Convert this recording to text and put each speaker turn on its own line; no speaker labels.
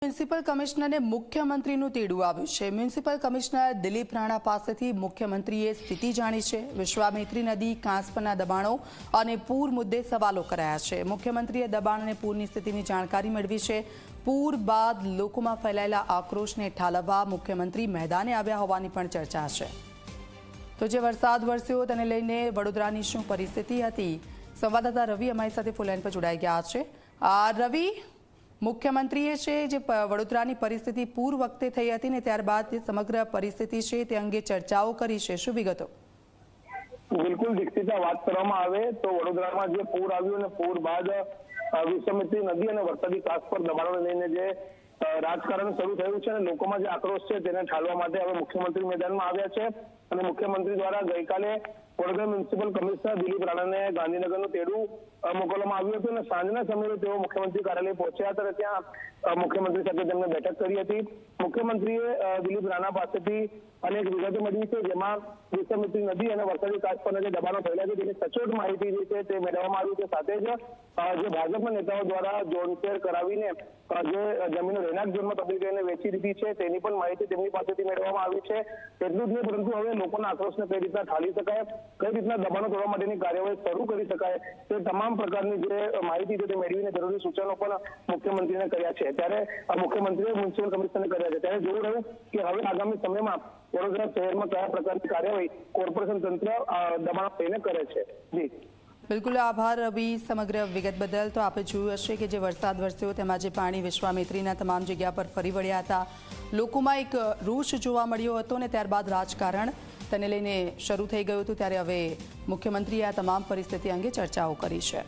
Municipal કમિશનરને મુખ્યમંત્રીનું તેડું આવ્યું છે। મ્યુનિસિપલ કમિશનર દિલીપ રાણા પાસેથી મુખ્યમંત્રીએ સ્થિતિ જાણી છે। વિશ્વામિત્રી નદી કાંસપના દબાણો અને પૂર મુદ્દે સવાલો કરાયા છે। મુખ્યમંત્રીએ દબાણ અને પૂરની સ્થિતિની જાણકારી મેળવી છે। પૂર બાદ લોકોમાં ફેલાયેલા આક્રોશને ઠાલવવા મુખ્યમંત્રી મેદાને આવ્યા હોવાની પણ ચર્ચા છે। તો જે વરસાદ વરસ્યો તેને લઈને વડોદરાની શું પરિસ્થિતિ હતી, સંવાદદાતા રવિ અમારી સાથે ફોન લાઈન પર જોડાઈ ગયા છે। રવિ, મુખ્યમંત્રીએ છે જે વડોદરાની પરિસ્થિતિ પૂર વખતે થઈ હતી ને ત્યારબાદ જે સમગ્ર પરિસ્થિતિ છે તે અંગે ચર્ચાઓ કરી છે, શું વિગતો?
બિલકુલ દીક્ષિતા, વાત કરવામાં આવે તો વડોદરામાં જે પૂર આવ્યું અને પૂર બાદ વિશ્વામિત્રી નદી અને વરસાદી કાંસ પર દબાણોને લઈને જે રાજકારણ શરૂ થયું છે અને લોકોમાં જે આક્રોશ છે તેને ઠાલવા માટે હવે મુખ્યમંત્રી મેદાનમાં આવ્યા છે અને મુખ્યમંત્રી દ્વારા ગઈકાલે વડોદરા મ્યુનિસિપલ કમિશનર દિલીપ રાણાને ગાંધીનગરનું તેડું મોકલવામાં આવ્યું હતું અને સાંજના સમયે તેઓ મુખ્યમંત્રી કાર્યાલય પહોંચ્યા હતા અને ત્યાં મુખ્યમંત્રી સાથે તેમને બેઠક કરી હતી। મુખ્યમંત્રીએ દિલીપ રાણા પાસેથી અનેક વિગતો મેળવી છે, જેમાં વિશ્વામિત્રી નદી અને વરસાદી કાંસ પરના જે દબાણો થયેલા છે તેની સચોટ માહિતી જે છે તે મેળવવામાં આવી છે। સાથે જ જે ભાજપના નેતાઓ દ્વારા જોનશેર કરાવીને જે જમીનો રહેણાંક ઝોનમાં તબદીલ કરીને વેચી દીધી છે તેની પણ માહિતી તેમની પાસેથી મેળવવામાં આવી છે। એટલું જ નહીં, પરંતુ હવે લોકોના આક્રોશને કઈ રીતના ઠાલી શકાય, કઈ રીતના દબાણો તોડવા માટેની કાર્યવાહી શરૂ કરી શકાય તે તમામ પ્રકારની જે માહિતી છે તે મેળવીને જરૂરી સૂચનો પણ મુખ્યમંત્રીને કર્યા છે। ત્યારે મુખ્યમંત્રીએ મ્યુનિસિપલ કમિશનરને કર્યા છે। ત્યારે જોવું રહ્યું કે હવે આગામી સમયમાં વડોદરા શહેરમાં કયા પ્રકારની કાર્યવાહી કોર્પોરેશન તંત્ર દબાણો લઈને કરે છે। જી
બિલકુલ, આભાર રવિ સમગ્ર વિગત બદલ। તો આપણે જોયું હશે કે જે વરસાદ વરસ્યો તેમાં જે પાણી વિશ્વામિત્રીના તમામ જગ્યા પર ફરી વળ્યા હતા, લોકોમાં એક રોષ જોવા મળ્યો હતો ને ત્યારબાદ રાજકારણ તેને લઈને શરૂ થઈ ગયું હતું। ત્યારે હવે મુખ્યમંત્રીએ આ તમામ પરિસ્થિતિ અંગે ચર્ચાઓ કરી છે।